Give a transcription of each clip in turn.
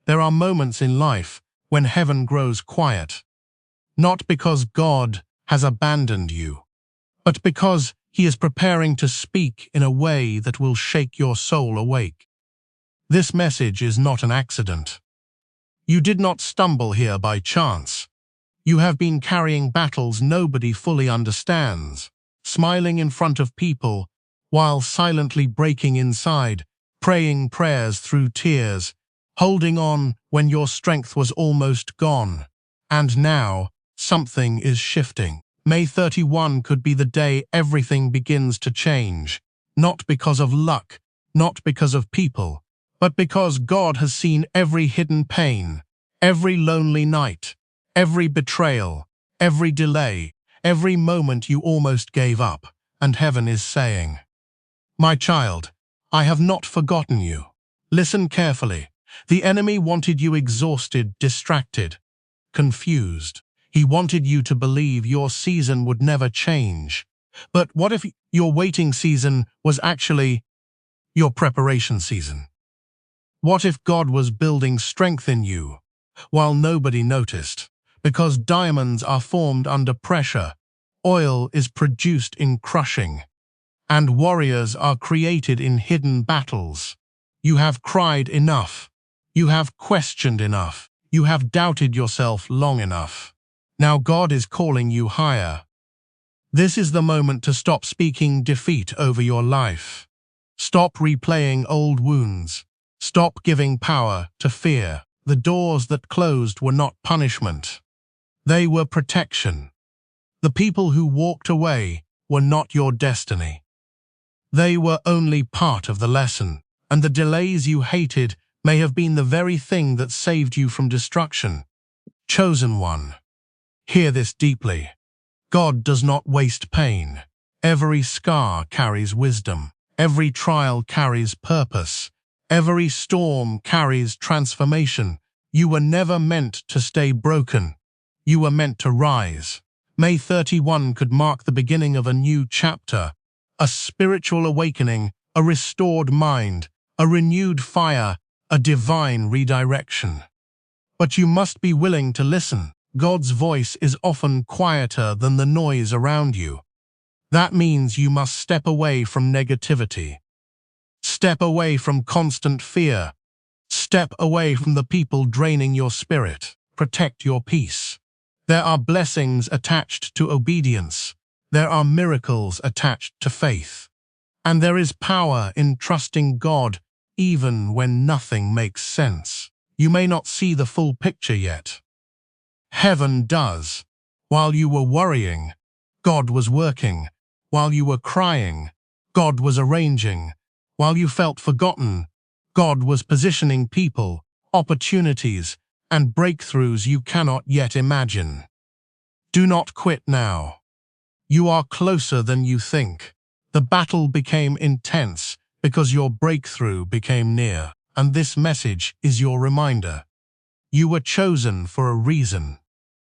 There are moments in life when heaven grows quiet, not because God has abandoned you, but because He is preparing to speak in a way that will shake your soul awake. This message is not an accident. You did not stumble here by chance. You have been carrying battles nobody fully understands, smiling in front of people while silently breaking inside, praying prayers through tears, holding on when your strength was almost gone. And now, something is shifting. May 31 could be the day everything begins to change, not because of luck, not because of people, but because God has seen every hidden pain, every lonely night, every betrayal, every delay, every moment you almost gave up, and heaven is saying, "My child, I have not forgotten you." Listen carefully. The enemy wanted you exhausted, distracted, confused. He wanted you to believe your season would never change. But what if your waiting season was actually your preparation season? What if God was building strength in you while nobody noticed? Because diamonds are formed under pressure, oil is produced in crushing, and warriors are created in hidden battles. You have cried enough. You have questioned enough. You have doubted yourself long enough. Now God is calling you higher. This is the moment to stop speaking defeat over your life. Stop replaying old wounds. Stop giving power to fear. The doors that closed were not punishment. They were protection. The people who walked away were not your destiny. They were only part of the lesson, and the delays you hated may have been the very thing that saved you from destruction. Chosen one, hear this deeply. God does not waste pain. Every scar carries wisdom. Every trial carries purpose. Every storm carries transformation. You were never meant to stay broken. You were meant to rise. May 31 could mark the beginning of a new chapter, a spiritual awakening, a restored mind, a renewed fire, a divine redirection. But you must be willing to listen. God's voice is often quieter than the noise around you. That means you must step away from negativity. Step away from constant fear. Step away from the people draining your spirit. Protect your peace. There are blessings attached to obedience. There are miracles attached to faith. And there is power in trusting God even when nothing makes sense. You may not see the full picture yet. Heaven does. While you were worrying, God was working. While you were crying, God was arranging. While you felt forgotten, God was positioning people, opportunities, and breakthroughs you cannot yet imagine. Do not quit now. You are closer than you think. The battle became intense because your breakthrough became near, and this message is your reminder. You were chosen for a reason.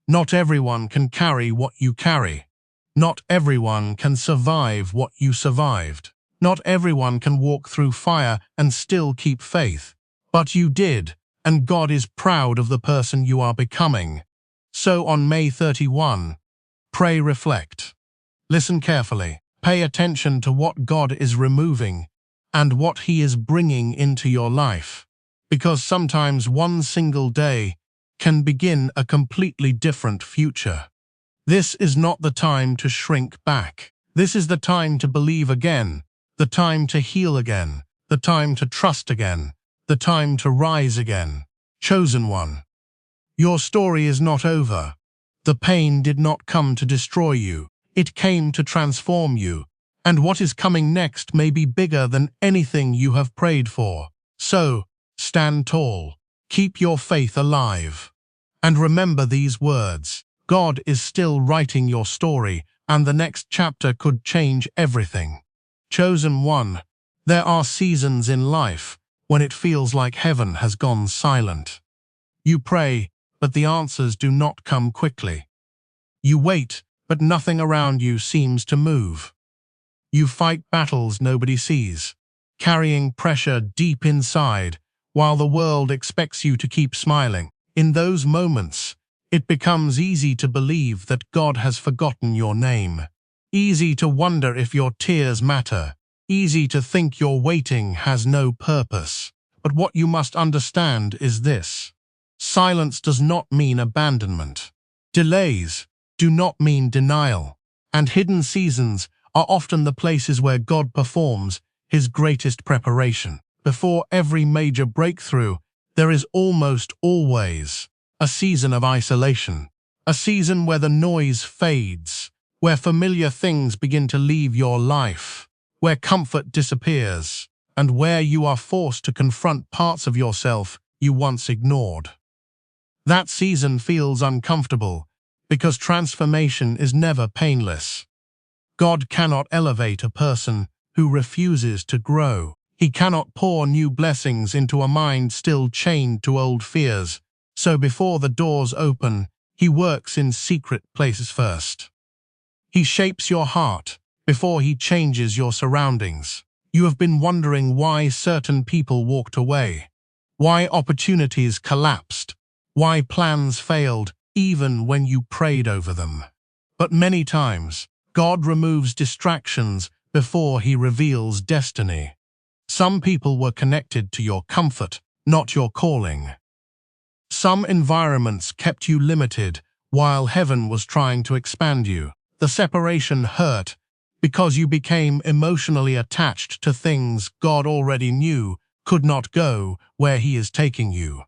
Not everyone can carry what you carry. Not everyone can survive what you survived. Not everyone can walk through fire and still keep faith. But you did, and God is proud of the person you are becoming. So on May 31, pray, reflect. Listen carefully. Pay attention to what God is removing and what He is bringing into your life. Because sometimes one single day can begin a completely different future. This is not the time to shrink back. This is the time to believe again, the time to heal again, the time to trust again, the time to rise again. Chosen one, your story is not over. The pain did not come to destroy you. It came to transform you. And what is coming next may be bigger than anything you have prayed for. So, stand tall. Keep your faith alive. And remember these words. God is still writing your story, and the next chapter could change everything. Chosen one, there are seasons in life when it feels like heaven has gone silent. You pray, but the answers do not come quickly. You wait, but nothing around you seems to move. You fight battles nobody sees, carrying pressure deep inside, while the world expects you to keep smiling. In those moments, it becomes easy to believe that God has forgotten your name. Easy to wonder if your tears matter. Easy to think your waiting has no purpose. But what you must understand is this: silence does not mean abandonment. Delays do not mean denial. And hidden seasons are often the places where God performs His greatest preparation. Before every major breakthrough, there is almost always a season of isolation, a season where the noise fades, where familiar things begin to leave your life, where comfort disappears, and where you are forced to confront parts of yourself you once ignored. That season feels uncomfortable because transformation is never painless. God cannot elevate a person who refuses to grow. He cannot pour new blessings into a mind still chained to old fears. So before the doors open, He works in secret places first. He shapes your heart before He changes your surroundings. You have been wondering why certain people walked away, why opportunities collapsed, why plans failed even when you prayed over them. But many times, God removes distractions before He reveals destiny. Some people were connected to your comfort, not your calling. Some environments kept you limited while heaven was trying to expand you. The separation hurt because you became emotionally attached to things God already knew could not go where He is taking you.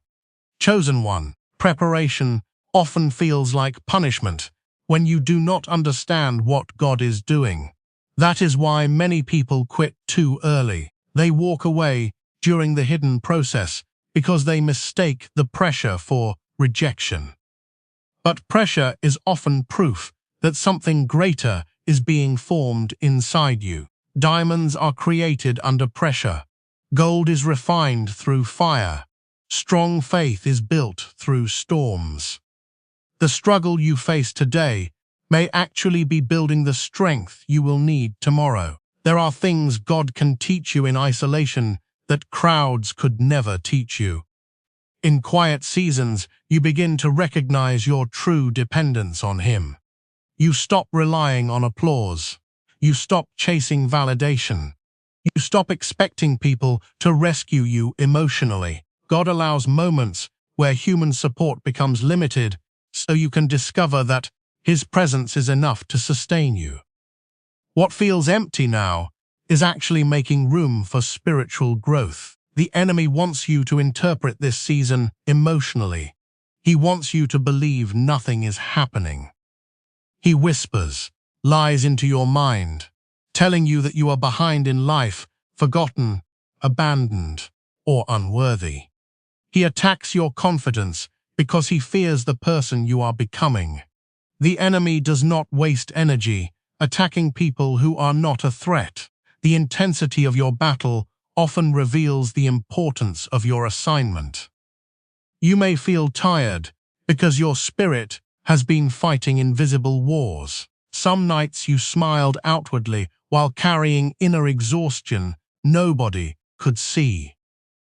Chosen one, preparation often feels like punishment when you do not understand what God is doing. That is why many people quit too early. They walk away during the hidden process because they mistake the pressure for rejection. But pressure is often proof that something greater is being formed inside you. Diamonds are created under pressure. Gold is refined through fire. Strong faith is built through storms. The struggle you face today may actually be building the strength you will need tomorrow. There are things God can teach you in isolation that crowds could never teach you. In quiet seasons, you begin to recognize your true dependence on Him. You stop relying on applause. You stop chasing validation. You stop expecting people to rescue you emotionally. God allows moments where human support becomes limited so you can discover that His presence is enough to sustain you. What feels empty now is actually making room for spiritual growth. The enemy wants you to interpret this season emotionally. He wants you to believe nothing is happening. He whispers, lies into your mind, telling you that you are behind in life, forgotten, abandoned, or unworthy. He attacks your confidence because he fears the person you are becoming. The enemy does not waste energy attacking people who are not a threat. The intensity of your battle often reveals the importance of your assignment. You may feel tired because your spirit has been fighting invisible wars. Some nights you smiled outwardly while carrying inner exhaustion nobody could see.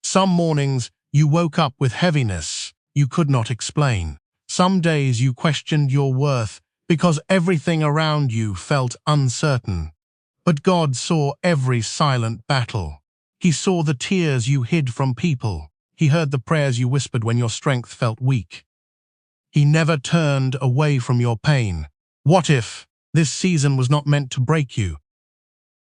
Some mornings you woke up with heaviness you could not explain. Some days you questioned your worth because everything around you felt uncertain. But God saw every silent battle. He saw the tears you hid from people. He heard the prayers you whispered when your strength felt weak. He never turned away from your pain. What if this season was not meant to break you?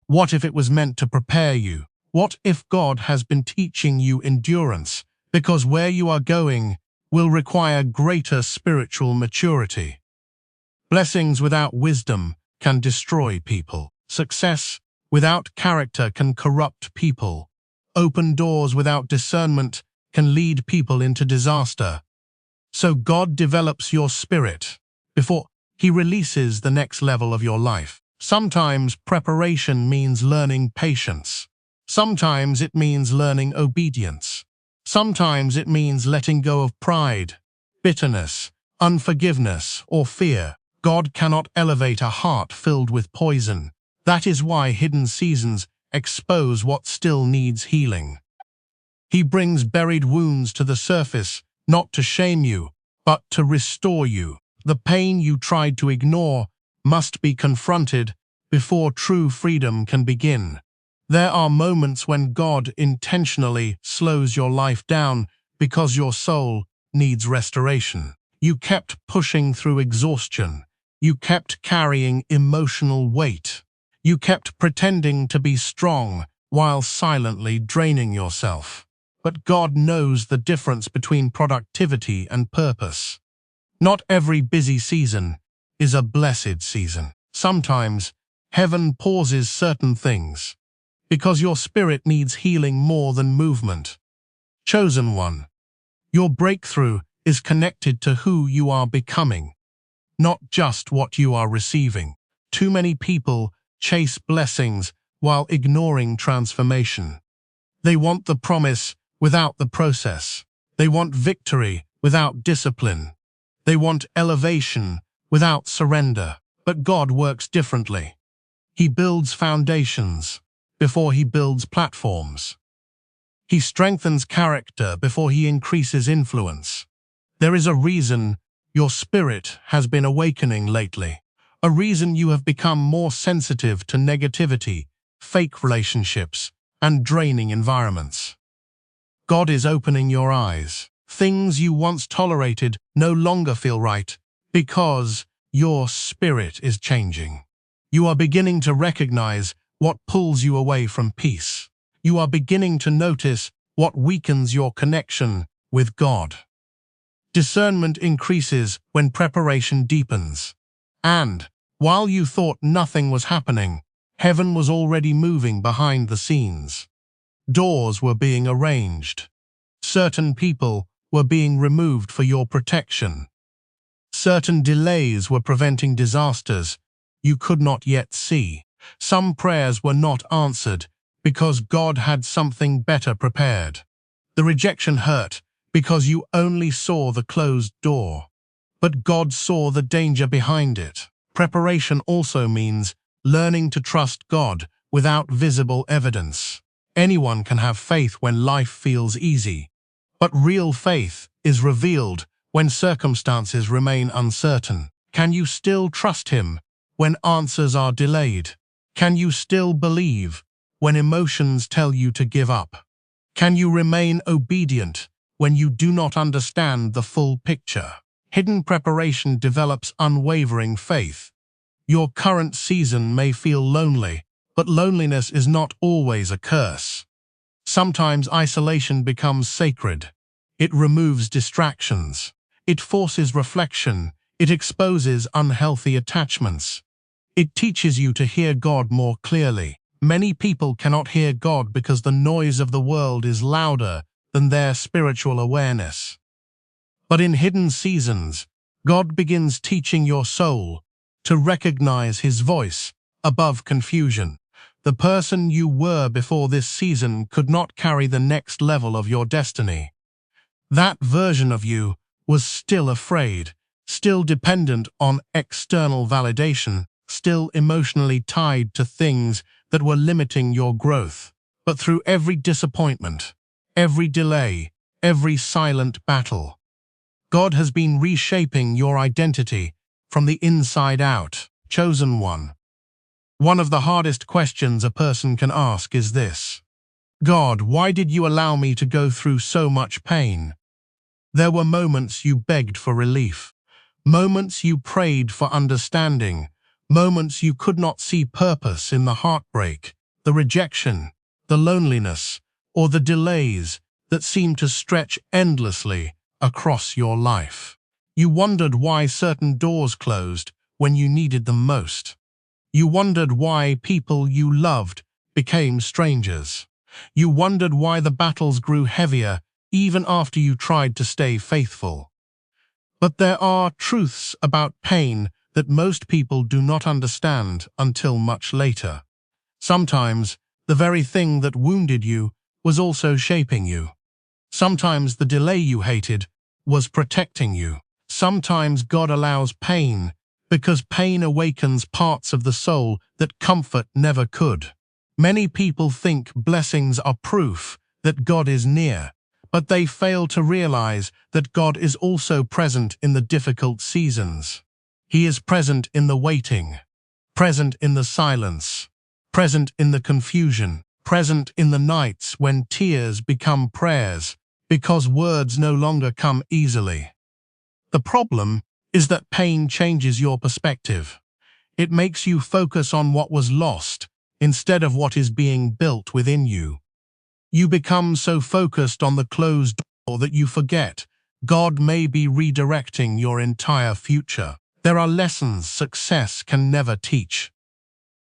What if it was meant to prepare you? What if God has been teaching you endurance because where you are going will require greater spiritual maturity? Blessings without wisdom can destroy people. Success without character can corrupt people. Open doors without discernment can lead people into disaster. So God develops your spirit before He releases the next level of your life. Sometimes preparation means learning patience. Sometimes it means learning obedience. Sometimes it means letting go of pride, bitterness, unforgiveness, or fear. God cannot elevate a heart filled with poison. That is why hidden seasons expose what still needs healing. He brings buried wounds to the surface, not to shame you, but to restore you. The pain you tried to ignore must be confronted before true freedom can begin. There are moments when God intentionally slows your life down because your soul needs restoration. You kept pushing through exhaustion. You kept carrying emotional weight. You kept pretending to be strong while silently draining yourself. But God knows the difference between productivity and purpose. Not every busy season is a blessed season. Sometimes heaven pauses certain things because your spirit needs healing more than movement. Chosen one, your breakthrough is connected to who you are becoming, not just what you are receiving. Too many people chase blessings while ignoring transformation. They want the promise without the process. They want victory without discipline. They want elevation without surrender. But God works differently. He builds foundations before he builds platforms. He strengthens character before he increases influence. There is a reason your spirit has been awakening lately. A reason you have become more sensitive to negativity, fake relationships, and draining environments. God is opening your eyes. Things you once tolerated no longer feel right because your spirit is changing. You are beginning to recognize what pulls you away from peace. You are beginning to notice what weakens your connection with God. Discernment increases when preparation deepens. And, while you thought nothing was happening, heaven was already moving behind the scenes. Doors were being arranged. Certain people were being removed for your protection. Certain delays were preventing disasters you could not yet see. Some prayers were not answered because God had something better prepared. The rejection hurt because you only saw the closed door, but God saw the danger behind it. Preparation also means learning to trust God without visible evidence. Anyone can have faith when life feels easy, but real faith is revealed when circumstances remain uncertain. Can you still trust Him when answers are delayed? Can you still believe when emotions tell you to give up? Can you remain obedient when you do not understand the full picture? Hidden preparation develops unwavering faith. Your current season may feel lonely, but loneliness is not always a curse. Sometimes isolation becomes sacred. It removes distractions. It forces reflection. It exposes unhealthy attachments. It teaches you to hear God more clearly. Many people cannot hear God because the noise of the world is louder than their spiritual awareness. But in hidden seasons, God begins teaching your soul to recognize His voice above confusion. The person you were before this season could not carry the next level of your destiny. That version of you was still afraid, still dependent on external validation, still emotionally tied to things that were limiting your growth. But through every disappointment, every delay, every silent battle, God has been reshaping your identity from the inside out. Chosen one. One of the hardest questions a person can ask is this: God, why did you allow me to go through so much pain? There were moments you begged for relief, moments you prayed for understanding, moments you could not see purpose in the heartbreak, the rejection, the loneliness, or the delays that seemed to stretch endlessly across your life. You wondered why certain doors closed when you needed them most. You wondered why people you loved became strangers. You wondered why the battles grew heavier even after you tried to stay faithful. But there are truths about pain that most people do not understand until much later. Sometimes the very thing that wounded you was also shaping you. Sometimes the delay you hated was protecting you. Sometimes God allows pain because pain awakens parts of the soul that comfort never could. Many people think blessings are proof that God is near, but they fail to realize that God is also present in the difficult seasons. He is present in the waiting, present in the silence, present in the confusion, present in the nights when tears become prayers, because words no longer come easily. The problem is that pain changes your perspective. It makes you focus on what was lost instead of what is being built within you. You become so focused on the closed door that you forget God may be redirecting your entire future. There are lessons success can never teach.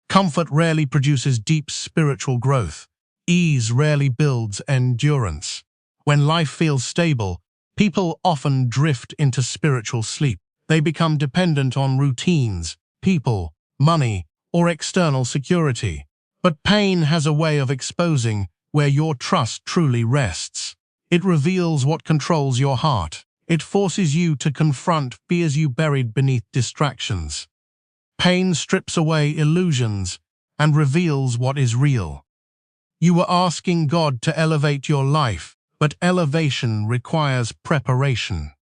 Comfort rarely produces deep spiritual growth. Ease rarely builds endurance. When life feels stable, people often drift into spiritual sleep. They become dependent on routines, people, money, or external security. But pain has a way of exposing where your trust truly rests. It reveals what controls your heart. It forces you to confront fears you buried beneath distractions. Pain strips away illusions and reveals what is real. You were asking God to elevate your life, but elevation requires preparation.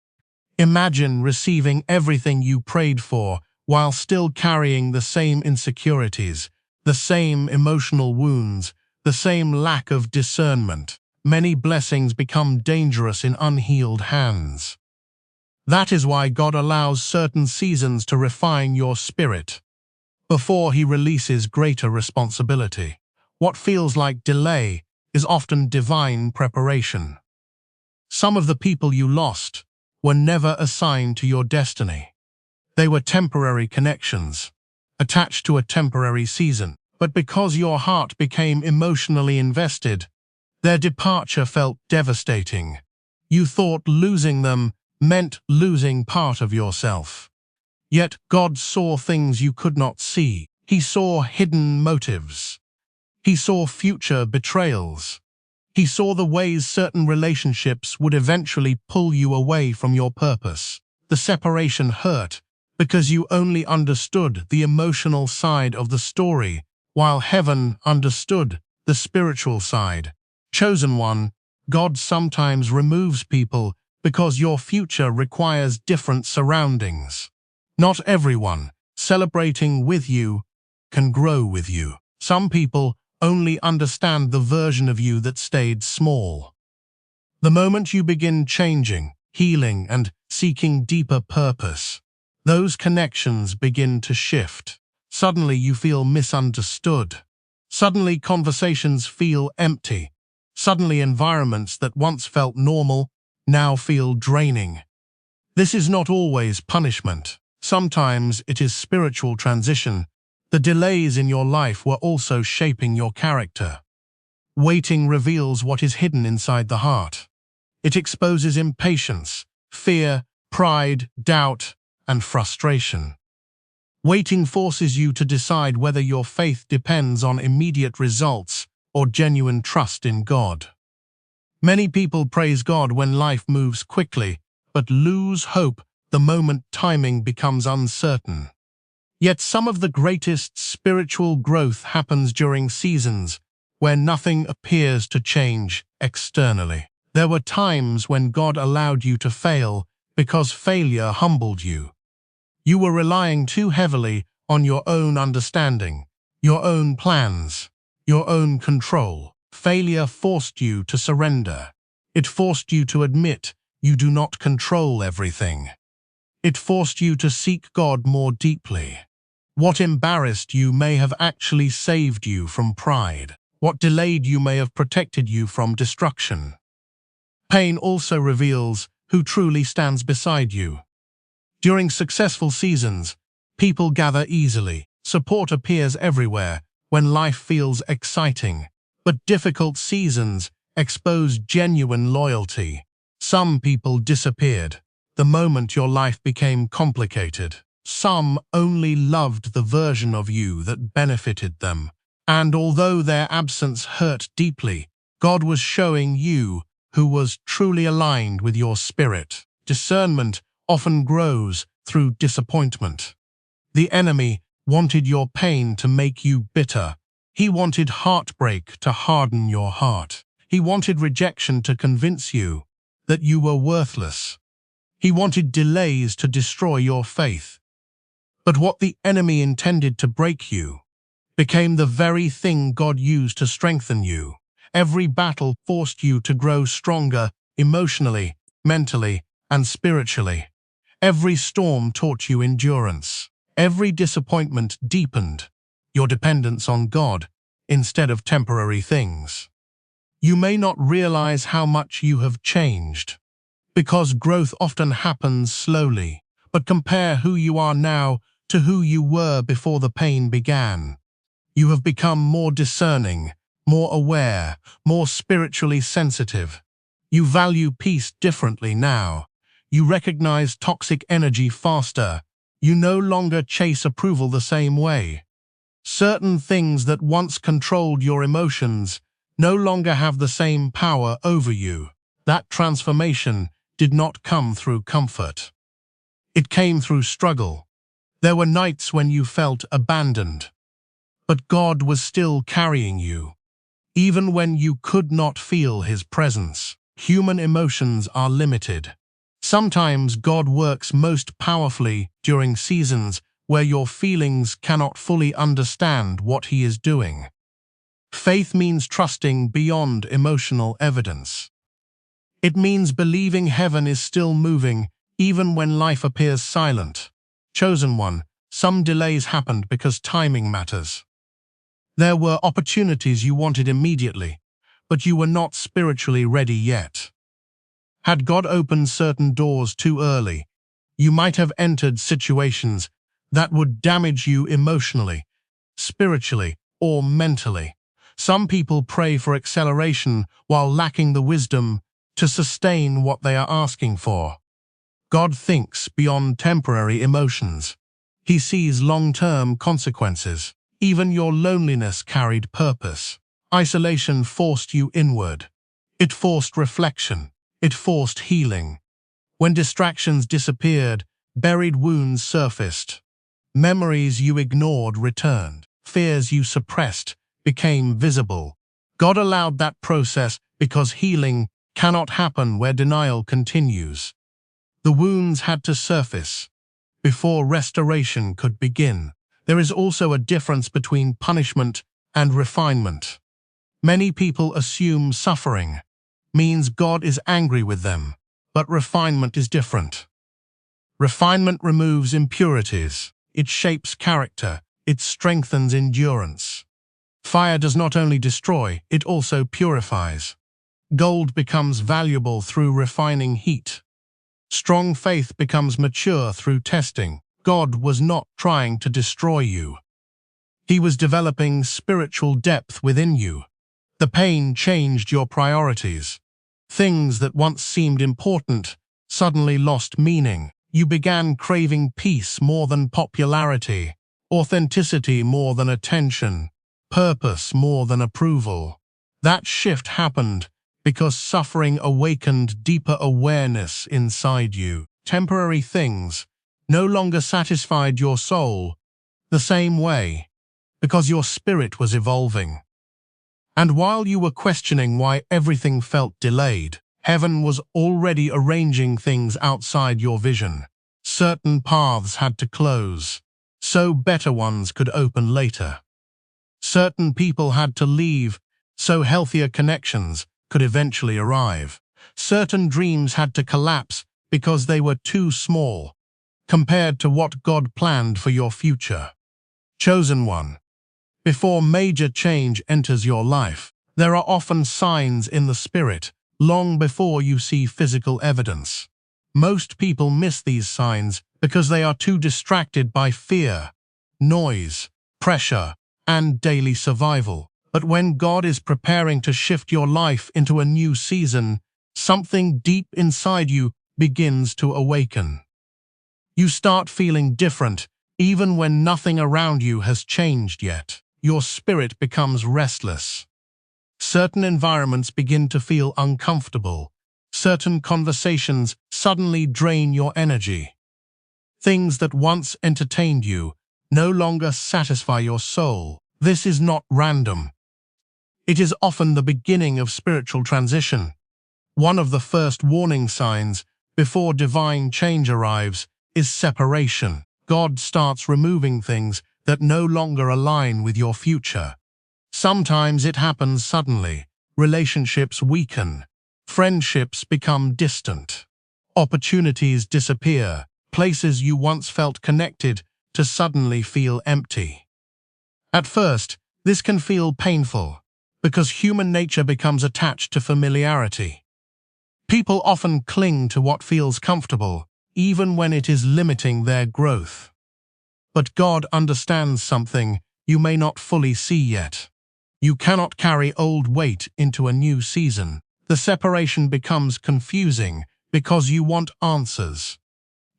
Imagine receiving everything you prayed for while still carrying the same insecurities, the same emotional wounds, the same lack of discernment. Many blessings become dangerous in unhealed hands. That is why God allows certain seasons to refine your spirit before He releases greater responsibility. What feels like delay is often divine preparation. Some of the people you lost were never assigned to your destiny. They were temporary connections, attached to a temporary season. But because your heart became emotionally invested, their departure felt devastating. You thought losing them meant losing part of yourself. Yet God saw things you could not see. He saw hidden motives. He saw future betrayals. He saw the ways certain relationships would eventually pull you away from your purpose. The separation hurt because you only understood the emotional side of the story, while heaven understood the spiritual side. Chosen one, God sometimes removes people because your future requires different surroundings. Not everyone celebrating with you can grow with you. Some people only understand the version of you that stayed small. The moment you begin changing, healing, and seeking deeper purpose, those connections begin to shift. Suddenly you feel misunderstood. Suddenly conversations feel empty. Suddenly environments that once felt normal now feel draining. This is not always punishment. Sometimes it is spiritual transition. The delays in your life were also shaping your character. Waiting reveals what is hidden inside the heart. It exposes impatience, fear, pride, doubt, and frustration. Waiting forces you to decide whether your faith depends on immediate results or genuine trust in God. Many people praise God when life moves quickly, but lose hope the moment timing becomes uncertain. Yet some of the greatest spiritual growth happens during seasons where nothing appears to change externally. There were times when God allowed you to fail because failure humbled you. You were relying too heavily on your own understanding, your own plans, your own control. Failure forced you to surrender. It forced you to admit you do not control everything. It forced you to seek God more deeply. What embarrassed you may have actually saved you from pride. What delayed you may have protected you from destruction. Pain also reveals who truly stands beside you. During successful seasons, people gather easily. Support appears everywhere when life feels exciting. But difficult seasons expose genuine loyalty. Some people disappeared the moment your life became complicated. Some only loved the version of you that benefited them. And although their absence hurt deeply, God was showing you who was truly aligned with your spirit. Discernment often grows through disappointment. The enemy wanted your pain to make you bitter. He wanted heartbreak to harden your heart. He wanted rejection to convince you that you were worthless. He wanted delays to destroy your faith. But what the enemy intended to break you became the very thing God used to strengthen you. Every battle forced you to grow stronger emotionally, mentally, and spiritually. Every storm taught you endurance. Every disappointment deepened your dependence on God instead of temporary things. You may not realize how much you have changed, because growth often happens slowly, but compare who you are now to who you were before the pain began. You have become more discerning, more aware, more spiritually sensitive. You value peace differently now. You recognize toxic energy faster. You no longer chase approval the same way. Certain things that once controlled your emotions no longer have the same power over you. That transformation did not come through comfort. It came through struggle. There were nights when you felt abandoned, but God was still carrying you. Even when you could not feel His presence, human emotions are limited. Sometimes God works most powerfully during seasons where your feelings cannot fully understand what He is doing. Faith means trusting beyond emotional evidence. It means believing heaven is still moving even when life appears silent. Chosen one, some delays happened because timing matters. There were opportunities you wanted immediately, but you were not spiritually ready yet. Had God opened certain doors too early, you might have entered situations that would damage you emotionally, spiritually, or mentally. Some people pray for acceleration while lacking the wisdom to sustain what they are asking for. God thinks beyond temporary emotions. He sees long-term consequences. Even your loneliness carried purpose. Isolation forced you inward. It forced reflection. It forced healing. When distractions disappeared, buried wounds surfaced. Memories you ignored returned. Fears you suppressed became visible. God allowed that process because healing cannot happen where denial continues. The wounds had to surface before restoration could begin. There is also a difference between punishment and refinement. Many people assume suffering means God is angry with them, but refinement is different. Refinement removes impurities. It shapes character. It strengthens endurance. Fire does not only destroy, it also purifies. Gold becomes valuable through refining heat. Strong faith becomes mature through testing. God was not trying to destroy you. He was developing spiritual depth within you. The pain changed your priorities. Things that once seemed important suddenly lost meaning. You began craving peace more than popularity, authenticity more than attention, purpose more than approval. That shift happened because suffering awakened deeper awareness inside you. Temporary things no longer satisfied your soul the same way because your spirit was evolving. And while you were questioning why everything felt delayed, heaven was already arranging things outside your vision. Certain paths had to close, so better ones could open later. Certain people had to leave, so healthier connections could eventually arrive. Certain dreams had to collapse because they were too small compared to what God planned for your future. Chosen one. Before major change enters your life, there are often signs in the spirit long before you see physical evidence. Most people miss these signs because they are too distracted by fear, noise, pressure, and daily survival. But when God is preparing to shift your life into a new season, something deep inside you begins to awaken. You start feeling different even when nothing around you has changed yet. Your spirit becomes restless. Certain environments begin to feel uncomfortable. Certain conversations suddenly drain your energy. Things that once entertained you no longer satisfy your soul. This is not random. It is often the beginning of spiritual transition. One of the first warning signs before divine change arrives is separation. God starts removing things that no longer align with your future. Sometimes it happens suddenly. Relationships weaken. Friendships become distant. Opportunities disappear. Places you once felt connected to suddenly feel empty. At first, this can feel painful because human nature becomes attached to familiarity. People often cling to what feels comfortable, even when it is limiting their growth. But God understands something you may not fully see yet. You cannot carry old weight into a new season. The separation becomes confusing because you want answers.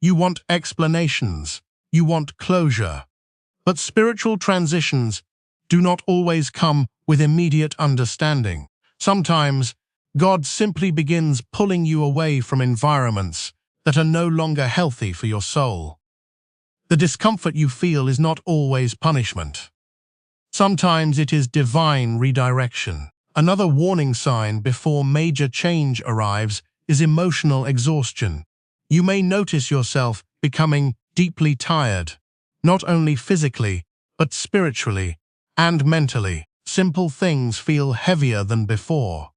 You want explanations. You want closure. But spiritual transitions do not always come with immediate understanding. Sometimes, God simply begins pulling you away from environments that are no longer healthy for your soul. The discomfort you feel is not always punishment. Sometimes it is divine redirection. Another warning sign before major change arrives is emotional exhaustion. You may notice yourself becoming deeply tired, not only physically, but spiritually and mentally. Simple things feel heavier than before.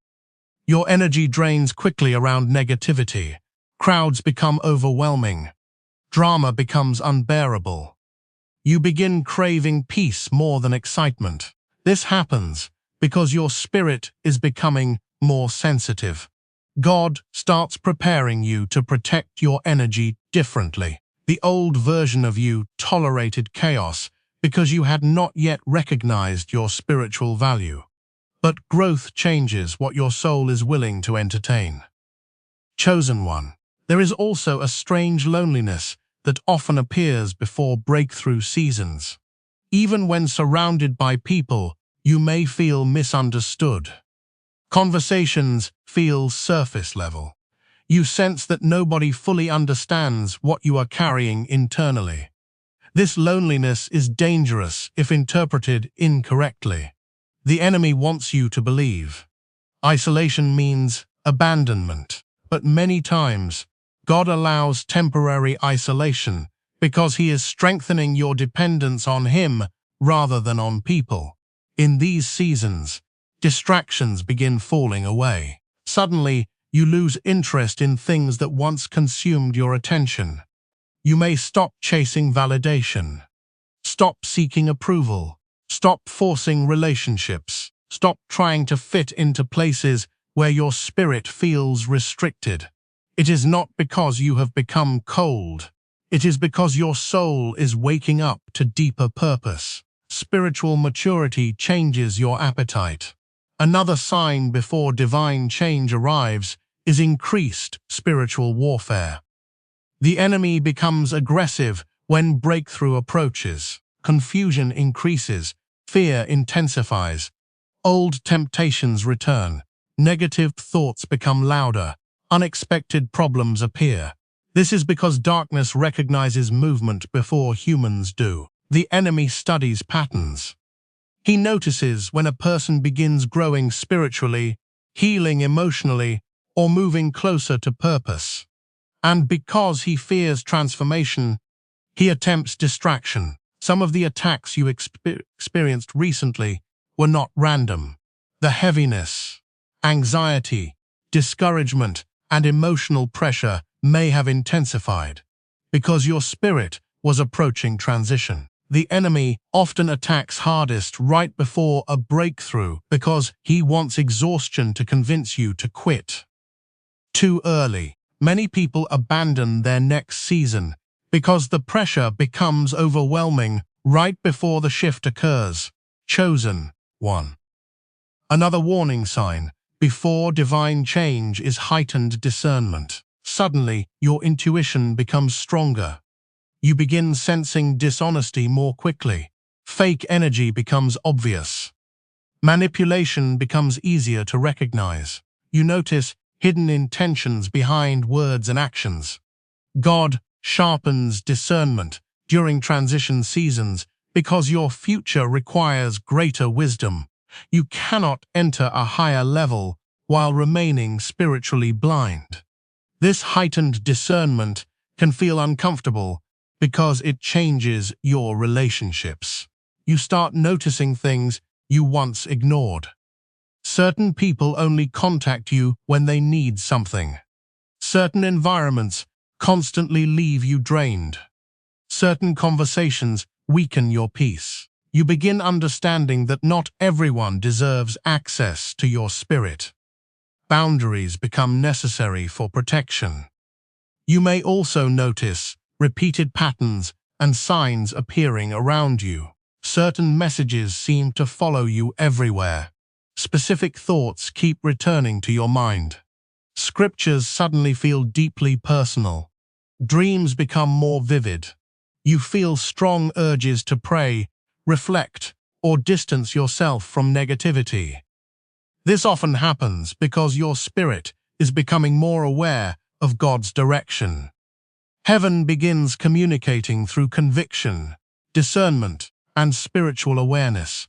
Your energy drains quickly around negativity. Crowds become overwhelming. Drama becomes unbearable. You begin craving peace more than excitement. This happens because your spirit is becoming more sensitive. God starts preparing you to protect your energy differently. The old version of you tolerated chaos because you had not yet recognized your spiritual value. But growth changes what your soul is willing to entertain. Chosen one. There is also a strange loneliness that often appears before breakthrough seasons. Even when surrounded by people, you may feel misunderstood. Conversations feel surface level. You sense that nobody fully understands what you are carrying internally. This loneliness is dangerous if interpreted incorrectly. The enemy wants you to believe isolation means abandonment, but many times God allows temporary isolation because He is strengthening your dependence on Him rather than on people. In these seasons, distractions begin falling away. Suddenly, you lose interest in things that once consumed your attention. You may stop chasing validation, stop seeking approval, stop forcing relationships, stop trying to fit into places where your spirit feels restricted. It is not because you have become cold. It is because your soul is waking up to deeper purpose. Spiritual maturity changes your appetite. Another sign before divine change arrives is increased spiritual warfare. The enemy becomes aggressive when breakthrough approaches. Confusion increases, fear intensifies, old temptations return, negative thoughts become louder, unexpected problems appear. This is because darkness recognizes movement before humans do. The enemy studies patterns. He notices when a person begins growing spiritually, healing emotionally, or moving closer to purpose. And because he fears transformation, he attempts distraction. Some of the attacks you experienced recently were not random. The heaviness, anxiety, discouragement, and emotional pressure may have intensified because your spirit was approaching transition. The enemy often attacks hardest right before a breakthrough because he wants exhaustion to convince you to quit. Too early. Many people abandon their next season because the pressure becomes overwhelming right before the shift occurs. Chosen one. Another warning sign before divine change is heightened discernment. Suddenly, your intuition becomes stronger. You begin sensing dishonesty more quickly. Fake energy becomes obvious. Manipulation becomes easier to recognize. You notice hidden intentions behind words and actions. God sharpens discernment during transition seasons because your future requires greater wisdom. You cannot enter a higher level while remaining spiritually blind. This heightened discernment can feel uncomfortable because it changes your relationships. You start noticing things you once ignored. Certain people only contact you when they need something. Certain environments constantly leave you drained. Certain conversations weaken your peace. You begin understanding that not everyone deserves access to your spirit. Boundaries become necessary for protection. You may also notice repeated patterns and signs appearing around you. Certain messages seem to follow you everywhere. Specific thoughts keep returning to your mind. Scriptures suddenly feel deeply personal. Dreams become more vivid. You feel strong urges to pray, reflect, or distance yourself from negativity. This often happens because your spirit is becoming more aware of God's direction. Heaven begins communicating through conviction, discernment, and spiritual awareness.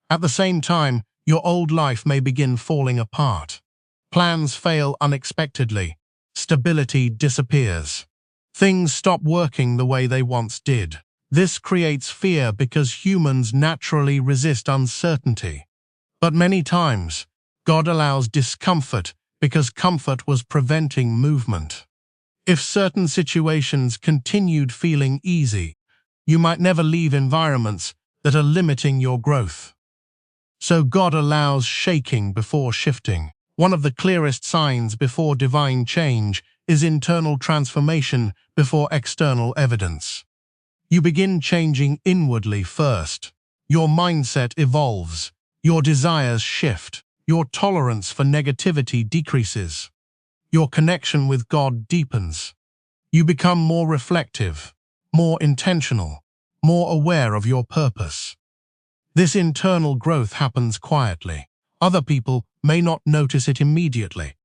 At the same time, your old life may begin falling apart. Plans fail unexpectedly. Stability disappears. Things stop working the way they once did. This creates fear because humans naturally resist uncertainty. But many times, God allows discomfort because comfort was preventing movement. If certain situations continued feeling easy, you might never leave environments that are limiting your growth. So God allows shaking before shifting. One of the clearest signs before divine change is internal transformation before external evidence. You begin changing inwardly first. Your mindset evolves. Your desires shift. Your tolerance for negativity decreases. Your connection with God deepens. You become more reflective, more intentional, more aware of your purpose. This internal growth happens quietly. Other people may not notice it immediately.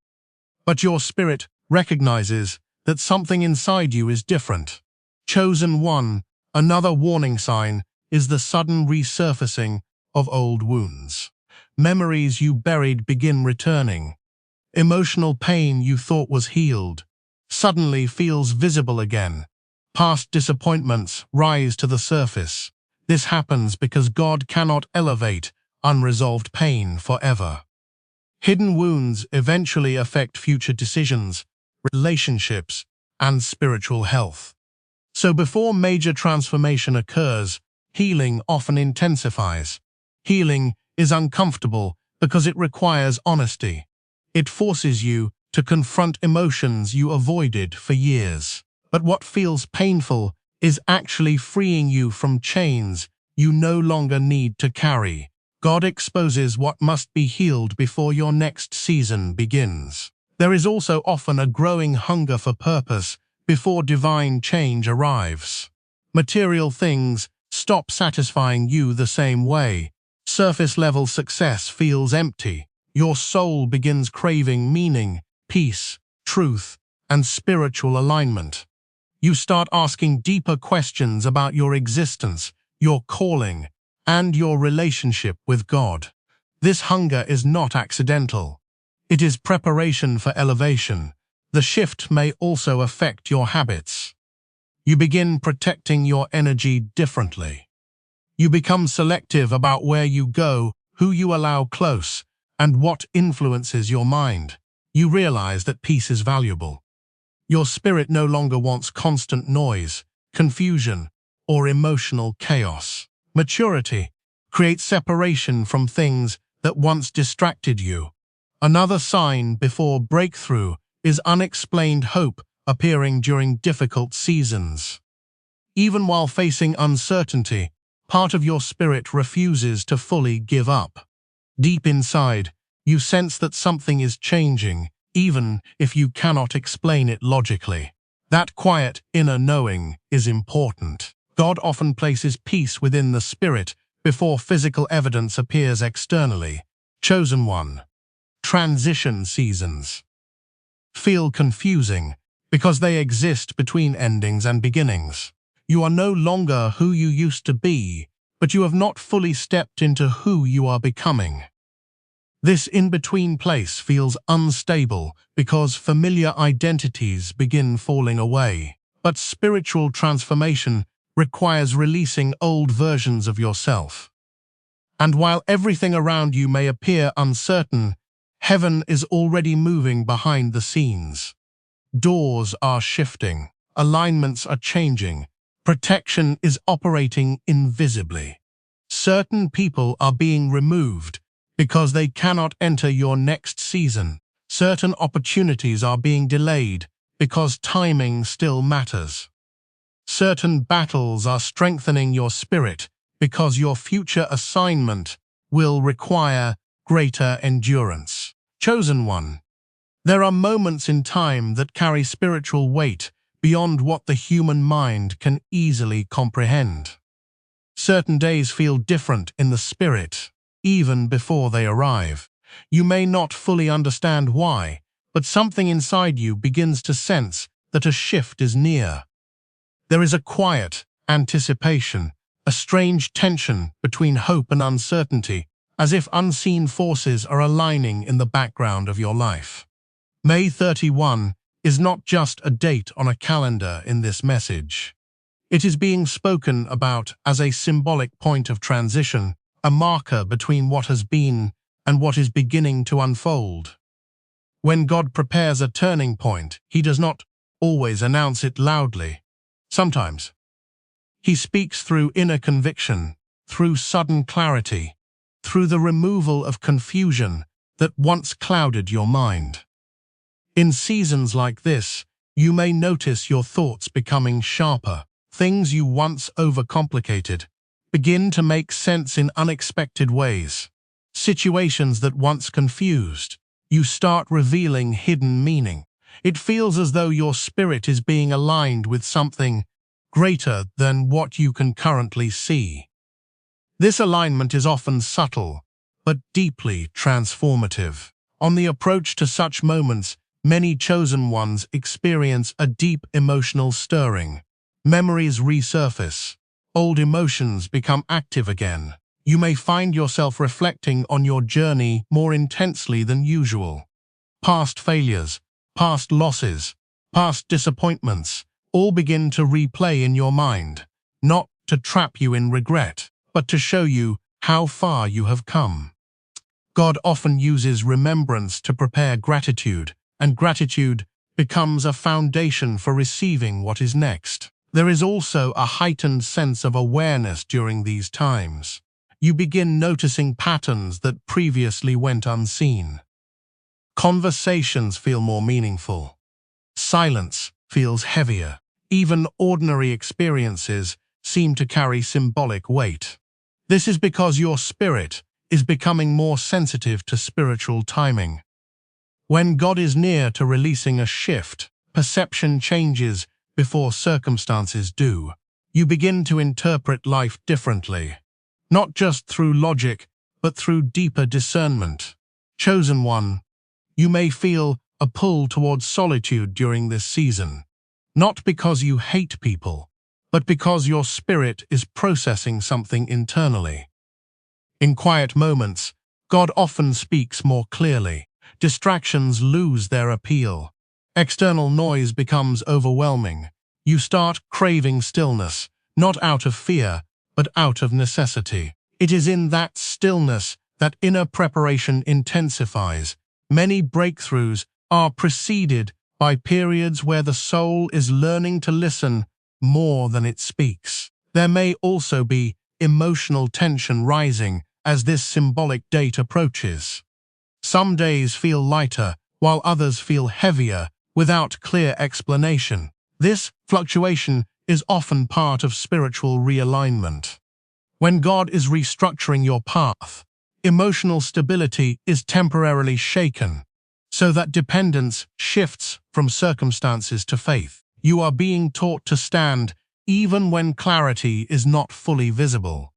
But your spirit recognizes that something inside you is different. Chosen one, another warning sign, is the sudden resurfacing of old wounds. Memories you buried begin returning. Emotional pain you thought was healed suddenly feels visible again. Past disappointments rise to the surface. This happens because God cannot elevate unresolved pain forever. Hidden wounds eventually affect future decisions, relationships, and spiritual health. So before major transformation occurs, healing often intensifies. Healing is uncomfortable because it requires honesty. It forces you to confront emotions you avoided for years. But what feels painful is actually freeing you from chains you no longer need to carry. God exposes what must be healed before your next season begins. There is also often a growing hunger for purpose before divine change arrives. Material things stop satisfying you the same way. Surface-level success feels empty. Your soul begins craving meaning, peace, truth, and spiritual alignment. You start asking deeper questions about your existence, your calling, and your relationship with God. This hunger is not accidental. It is preparation for elevation. The shift may also affect your habits. You begin protecting your energy differently. You become selective about where you go, who you allow close, and what influences your mind. You realize that peace is valuable. Your spirit no longer wants constant noise, confusion, or emotional chaos. Maturity creates separation from things that once distracted you. Another sign before breakthrough is unexplained hope appearing during difficult seasons. Even while facing uncertainty, part of your spirit refuses to fully give up. Deep inside, you sense that something is changing, even if you cannot explain it logically. That quiet inner knowing is important. God often places peace within the spirit before physical evidence appears externally. Chosen one. Transition seasons feel confusing because they exist between endings and beginnings. You are no longer who you used to be, but you have not fully stepped into who you are becoming. This in-between place feels unstable because familiar identities begin falling away. But spiritual transformation requires releasing old versions of yourself. And while everything around you may appear uncertain, heaven is already moving behind the scenes. Doors are shifting, alignments are changing, protection is operating invisibly. Certain people are being removed because they cannot enter your next season. Certain opportunities are being delayed because timing still matters. Certain battles are strengthening your spirit because your future assignment will require greater endurance. Chosen one. There are moments in time that carry spiritual weight beyond what the human mind can easily comprehend. Certain days feel different in the spirit, even before they arrive. You may not fully understand why, but something inside you begins to sense that a shift is near. There is a quiet anticipation, a strange tension between hope and uncertainty, as if unseen forces are aligning in the background of your life. May 31 is not just a date on a calendar in this message. It is being spoken about as a symbolic point of transition, a marker between what has been and what is beginning to unfold. When God prepares a turning point, He does not always announce it loudly. Sometimes, He speaks through inner conviction, through sudden clarity, through the removal of confusion that once clouded your mind. In seasons like this, you may notice your thoughts becoming sharper. Things you once overcomplicated begin to make sense in unexpected ways. Situations that once confused, you start revealing hidden meaning. It feels as though your spirit is being aligned with something greater than what you can currently see. This alignment is often subtle, but deeply transformative. On the approach to such moments, many chosen ones experience a deep emotional stirring. Memories resurface. Old emotions become active again. You may find yourself reflecting on your journey more intensely than usual. Past failures, past losses, past disappointments, all begin to replay in your mind, not to trap you in regret, but to show you how far you have come. God often uses remembrance to prepare gratitude, and gratitude becomes a foundation for receiving what is next. There is also a heightened sense of awareness during these times. You begin noticing patterns that previously went unseen. Conversations feel more meaningful. Silence feels heavier. Even ordinary experiences seem to carry symbolic weight. This is because your spirit is becoming more sensitive to spiritual timing. When God is near to releasing a shift, perception changes before circumstances do. You begin to interpret life differently, not just through logic, but through deeper discernment. Chosen one, you may feel a pull towards solitude during this season, not because you hate people, but because your spirit is processing something internally. In quiet moments, God often speaks more clearly. Distractions lose their appeal. External noise becomes overwhelming. You start craving stillness, not out of fear, but out of necessity. It is in that stillness that inner preparation intensifies. Many breakthroughs are preceded by periods where the soul is learning to listen more than it speaks. There may also be emotional tension rising as this symbolic date approaches. Some days feel lighter, while others feel heavier without clear explanation. This fluctuation is often part of spiritual realignment. When God is restructuring your path, emotional stability is temporarily shaken, so that dependence shifts from circumstances to faith. You are being taught to stand even when clarity is not fully visible.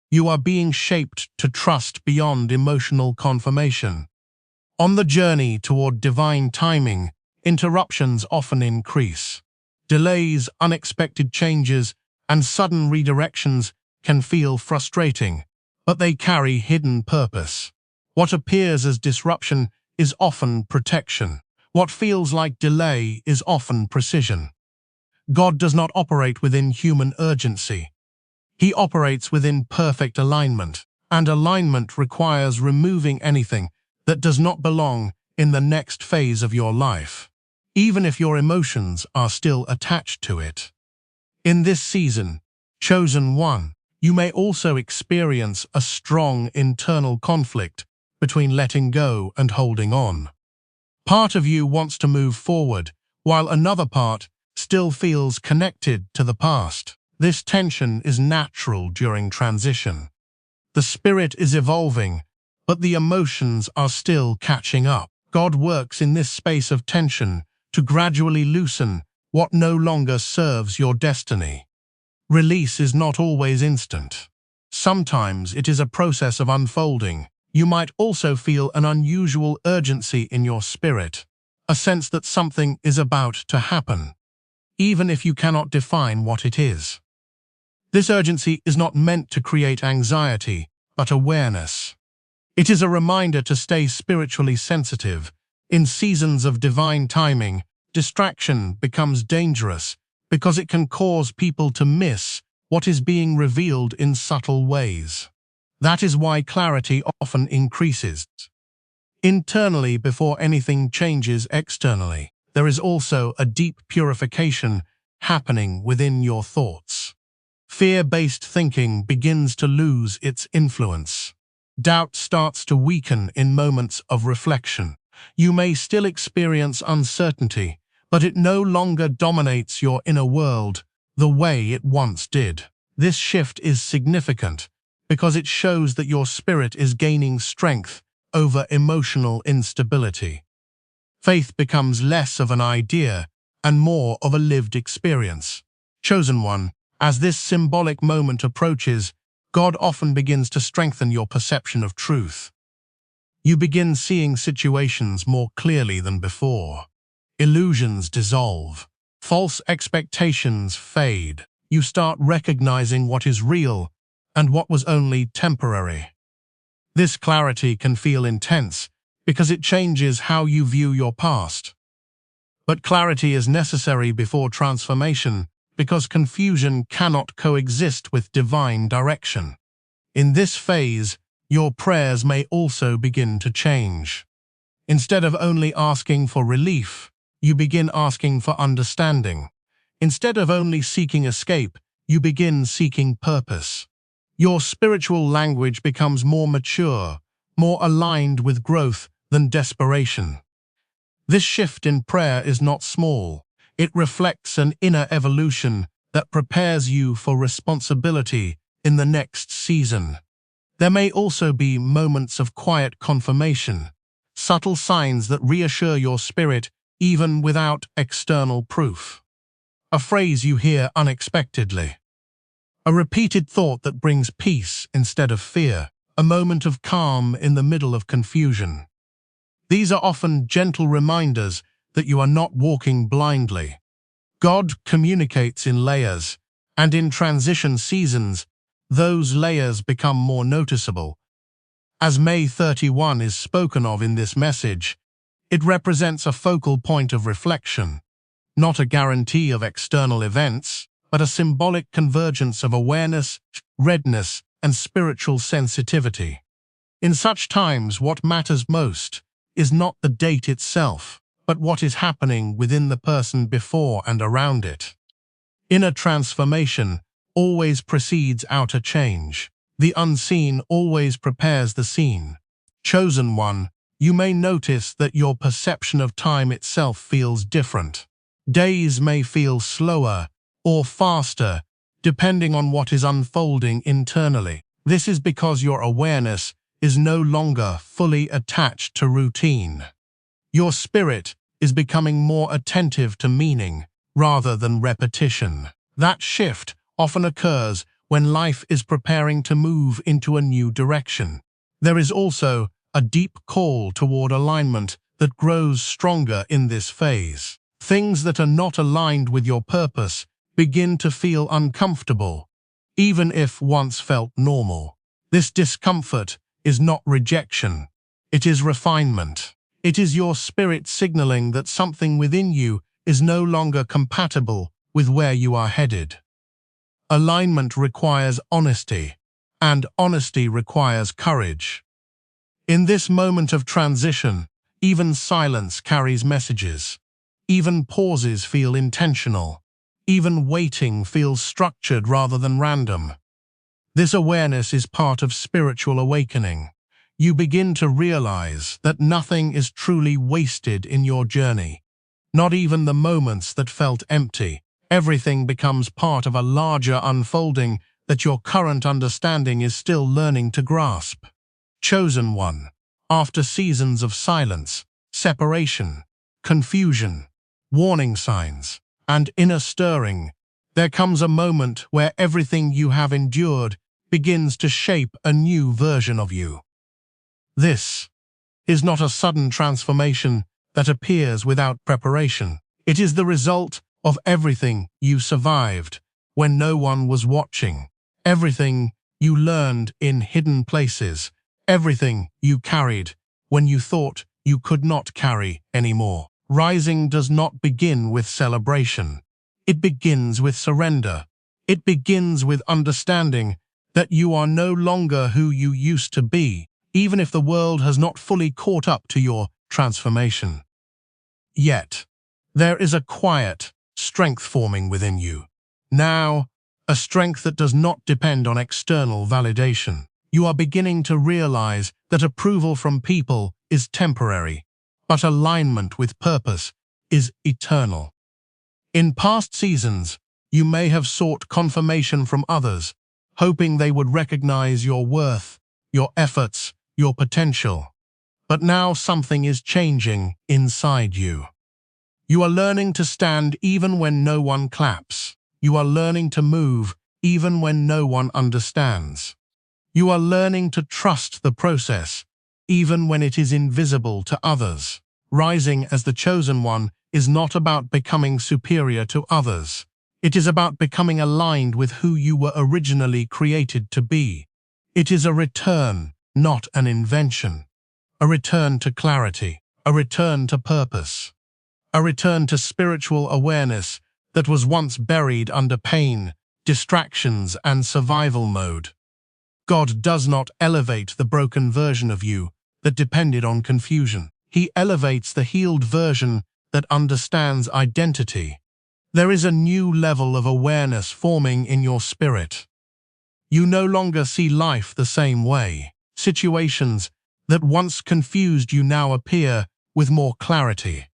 You are being shaped to trust beyond emotional confirmation. On the journey toward divine timing, interruptions often increase. Delays, unexpected changes, and sudden redirections can feel frustrating, but they carry hidden purpose. What appears as disruption is often protection. What feels like delay is often precision. God does not operate within human urgency. He operates within perfect alignment, and alignment requires removing anything that does not belong in the next phase of your life, even if your emotions are still attached to it. In this season, chosen one, you may also experience a strong internal conflict between letting go and holding on. Part of you wants to move forward, while another part still feels connected to the past. This tension is natural during transition. The spirit is evolving, but the emotions are still catching up. God works in this space of tension to gradually loosen what no longer serves your destiny. Release is not always instant. Sometimes it is a process of unfolding. You might also feel an unusual urgency in your spirit, a sense that something is about to happen, even if you cannot define what it is. This urgency is not meant to create anxiety, but awareness. It is a reminder to stay spiritually sensitive. In seasons of divine timing, distraction becomes dangerous because it can cause people to miss what is being revealed in subtle ways. That is why clarity often increases internally before anything changes externally. There is also a deep purification happening within your thoughts. Fear-based thinking begins to lose its influence. Doubt starts to weaken in moments of reflection. You may still experience uncertainty, but it no longer dominates your inner world the way it once did. This shift is significant because it shows that your spirit is gaining strength over emotional instability. Faith becomes less of an idea and more of a lived experience. Chosen one, as this symbolic moment approaches, God often begins to strengthen your perception of truth. You begin seeing situations more clearly than before. Illusions dissolve. False expectations fade. You start recognizing what is real and what was only temporary. This clarity can feel intense because it changes how you view your past. But clarity is necessary before transformation because confusion cannot coexist with divine direction. In this phase, your prayers may also begin to change. Instead of only asking for relief, you begin asking for understanding. Instead of only seeking escape, you begin seeking purpose. Your spiritual language becomes more mature, more aligned with growth than desperation. This shift in prayer is not small. It reflects an inner evolution that prepares you for responsibility in the next season. There may also be moments of quiet confirmation, subtle signs that reassure your spirit even without external proof. A phrase you hear unexpectedly. A repeated thought that brings peace instead of fear. A moment of calm in the middle of confusion. These are often gentle reminders that you are not walking blindly. God communicates in layers, and in transition seasons, those layers become more noticeable. As May 31 is spoken of in this message, it represents a focal point of reflection, not a guarantee of external events, but a symbolic convergence of awareness, readiness, and spiritual sensitivity. In such times, what matters most is not the date itself, but what is happening within the person before and around it. Inner transformation always precedes outer change. The unseen always prepares the seen. Chosen one, you may notice that your perception of time itself feels different. Days may feel slower or faster, depending on what is unfolding internally. This is because your awareness is no longer fully attached to routine. Your spirit is becoming more attentive to meaning rather than repetition. That shift often occurs when life is preparing to move into a new direction. There is also a deep call toward alignment that grows stronger in this phase. Things that are not aligned with your purpose begin to feel uncomfortable. even if once felt normal. This discomfort is not rejection, it is refinement. It is your spirit signaling that something within you is no longer compatible with where you are headed. Alignment requires honesty, and honesty requires courage. In this moment of transition, even silence carries messages. Even pauses feel intentional. Even waiting feels structured rather than random. This awareness is part of spiritual awakening. You begin to realize that nothing is truly wasted in your journey. Not even the moments that felt empty. Everything becomes part of a larger unfolding that your current understanding is still learning to grasp. Chosen one, after seasons of silence, separation, confusion, warning signs, and inner stirring, there comes a moment where everything you have endured begins to shape a new version of you. This is not a sudden transformation that appears without preparation. It is the result of everything you survived when no one was watching, everything you learned in hidden places, everything you carried when you thought you could not carry anymore. Rising does not begin with celebration. It begins with surrender. It begins with understanding that you are no longer who you used to be, even if the world has not fully caught up to your transformation. Yet, there is a quiet strength forming within you. Now, a strength that does not depend on external validation. You are beginning to realize that approval from people is temporary, but alignment with purpose is eternal. In past seasons, you may have sought confirmation from others, hoping they would recognize your worth, your efforts, your potential. But now something is changing inside you. You are learning to stand even when no one claps. You are learning to move even when no one understands. You are learning to trust the process, even when it is invisible to others. Rising as the chosen one is not about becoming superior to others. It is about becoming aligned with who you were originally created to be. It is a return, not an invention. A return to clarity, a return to purpose, a return to spiritual awareness that was once buried under pain, distractions, and survival mode. God does not elevate the broken version of you that depended on confusion. He elevates the healed version that understands identity. There is a new level of awareness forming in your spirit. You no longer see life the same way. Situations that once confused you now appear with more clarity.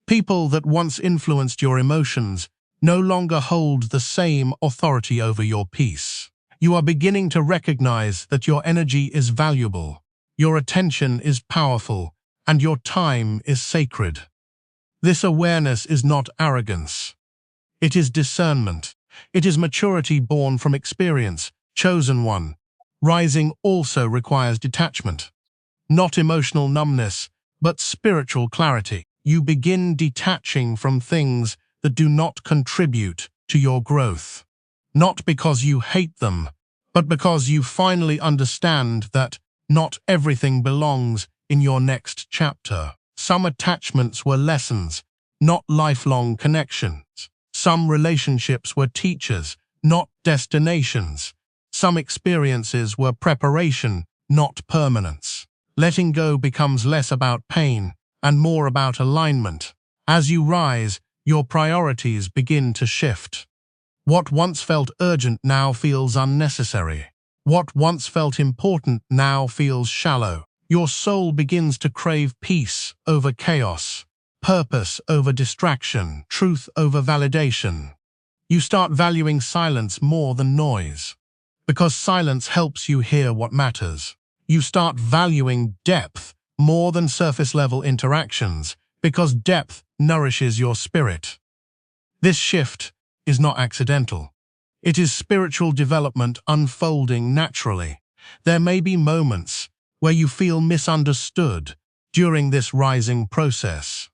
People that once influenced your emotions no longer hold the same authority over your peace. You are beginning to recognize that your energy is valuable, your attention is powerful, and your time is sacred. This awareness is not arrogance. It is discernment. It is maturity born from experience. Chosen one. Rising also requires detachment. Not emotional numbness, but spiritual clarity. You begin detaching from things that do not contribute to your growth. Not because you hate them, but because you finally understand that not everything belongs in your next chapter. Some attachments were lessons, not lifelong connections. Some relationships were teachers, not destinations. Some experiences were preparation, not permanence. Letting go becomes less about pain and more about alignment. As you rise, your priorities begin to shift. What once felt urgent now feels unnecessary. What once felt important now feels shallow. Your soul begins to crave peace over chaos, purpose over distraction, truth over validation. You start valuing silence more than noise, because silence helps you hear what matters. You start valuing depth more than surface-level interactions, because depth nourishes your spirit. This shift is not accidental. It is spiritual development unfolding naturally. There may be moments where you feel misunderstood during this rising process.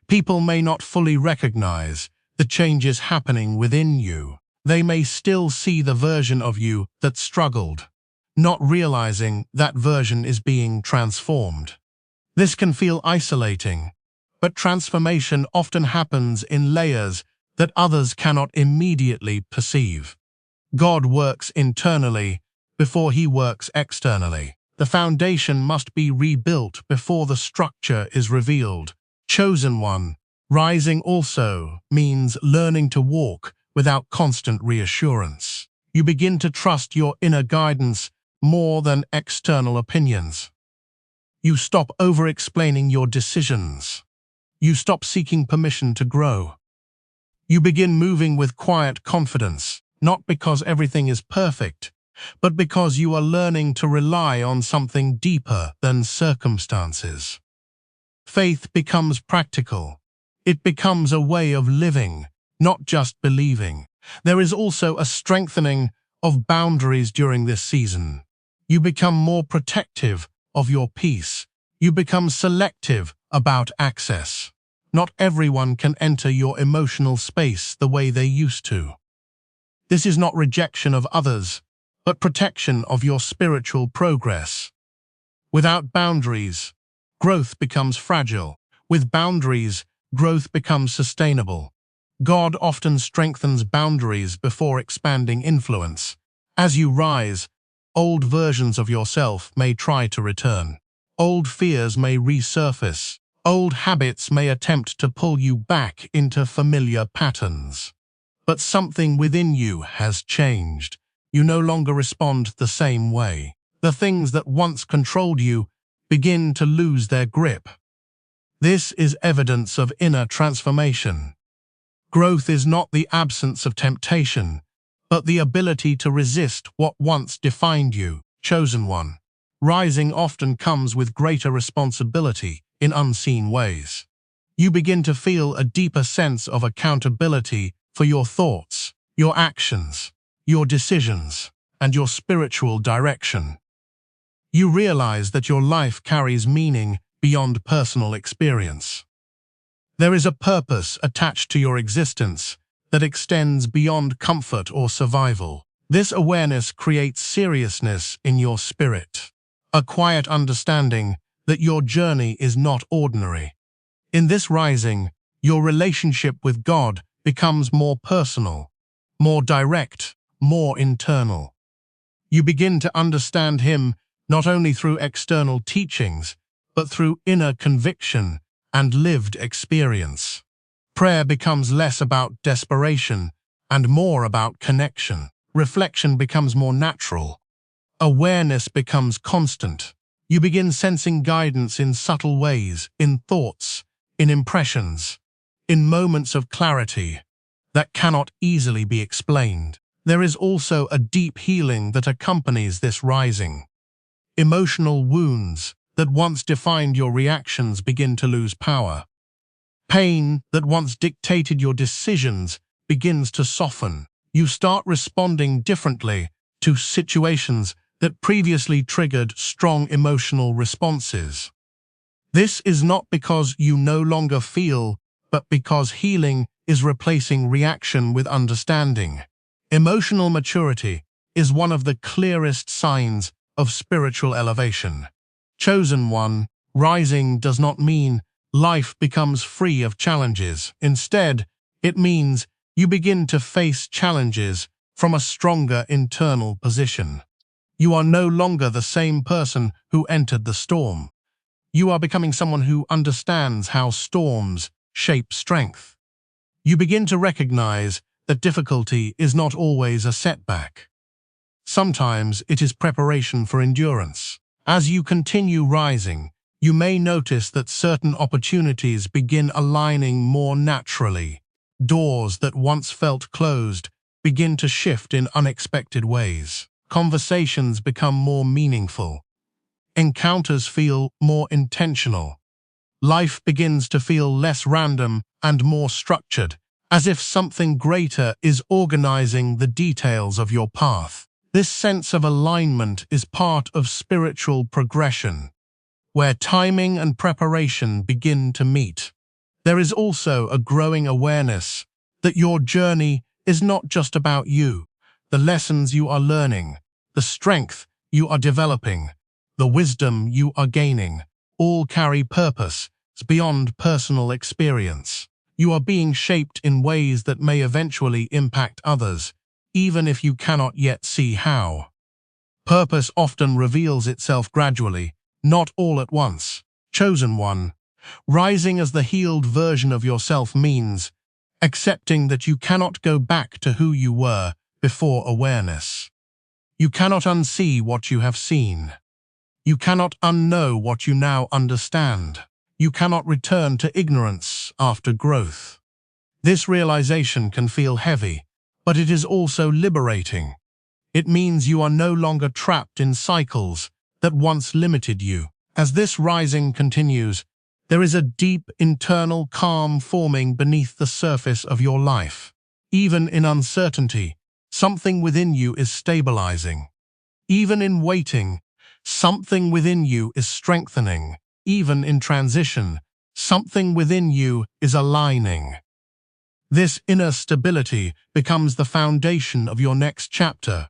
People may not fully recognize the changes happening within you. they may still see the version of you that struggled, not realizing that version is being transformed. This can feel isolating, but transformation often happens in layers that others cannot immediately perceive. God works internally before he works externally. The foundation must be rebuilt before the structure is revealed. Chosen one, rising also means learning to walk without constant reassurance. You begin to trust your inner guidance more than external opinions. You stop over-explaining your decisions. You stop seeking permission to grow. You begin moving with quiet confidence, not because everything is perfect, but because you are learning to rely on something deeper than circumstances. Faith becomes practical. It becomes a way of living, not just believing. There is also a strengthening of boundaries during this season. You become more protective of your peace. You become selective about access. Not everyone can enter your emotional space the way they used to. This is not rejection of others, but protection of your spiritual progress. Without boundaries, growth becomes fragile. With boundaries, growth becomes sustainable. God often strengthens boundaries before expanding influence. As you rise, old versions of yourself may try to return. Old fears may resurface. Old habits may attempt to pull you back into familiar patterns. But something within you has changed. You no longer respond the same way. The things that once controlled you begin to lose their grip. This is evidence of inner transformation. Growth is not the absence of temptation, but the ability to resist what once defined you. Chosen one. Rising often comes with greater responsibility in unseen ways. You begin to feel a deeper sense of accountability for your thoughts, your actions, your decisions, and your spiritual direction. You realize that your life carries meaning beyond personal experience. There is a purpose attached to your existence that extends beyond comfort or survival. This awareness creates seriousness in your spirit, a quiet understanding that your journey is not ordinary. In this rising, your relationship with God becomes more personal, more direct, more internal. You begin to understand Him not only through external teachings, but through inner conviction and lived experience. Prayer becomes less about desperation and more about connection. Reflection becomes more natural. Awareness becomes constant. You begin sensing guidance in subtle ways, in thoughts, in impressions, in moments of clarity that cannot easily be explained. There is also a deep healing that accompanies this rising. Emotional wounds that once defined your reactions begin to lose power. Pain that once dictated your decisions begins to soften. You start responding differently to situations that previously triggered strong emotional responses. This is not because you no longer feel, but because healing is replacing reaction with understanding. Emotional maturity is one of the clearest signs of spiritual elevation. Chosen one, rising does not mean life becomes free of challenges. Instead, it means you begin to face challenges from a stronger internal position. You are no longer the same person who entered the storm. You are becoming someone who understands how storms shape strength. You begin to recognize that difficulty is not always a setback. Sometimes it is preparation for endurance. As you continue rising, you may notice that certain opportunities begin aligning more naturally. Doors that once felt closed begin to shift in unexpected ways. Conversations become more meaningful. Encounters feel more intentional. Life begins to feel less random and more structured, as if something greater is organizing the details of your path. This sense of alignment is part of spiritual progression, where timing and preparation begin to meet. There is also a growing awareness that your journey is not just about you. The lessons you are learning, the strength you are developing, the wisdom you are gaining, all carry purpose beyond personal experience. You are being shaped in ways that may eventually impact others, even if you cannot yet see how. Purpose often reveals itself gradually, not all at once. Chosen one, rising as the healed version of yourself means accepting that you cannot go back to who you were before awareness. You cannot unsee what you have seen. You cannot unknow what you now understand. You cannot return to ignorance after growth. This realization can feel heavy, but it is also liberating. It means you are no longer trapped in cycles that once limited you. As this rising continues, there is a deep internal calm forming beneath the surface of your life. Even in uncertainty, something within you is stabilizing. Even in waiting, something within you is strengthening. Even in transition, something within you is aligning. This inner stability becomes the foundation of your next chapter,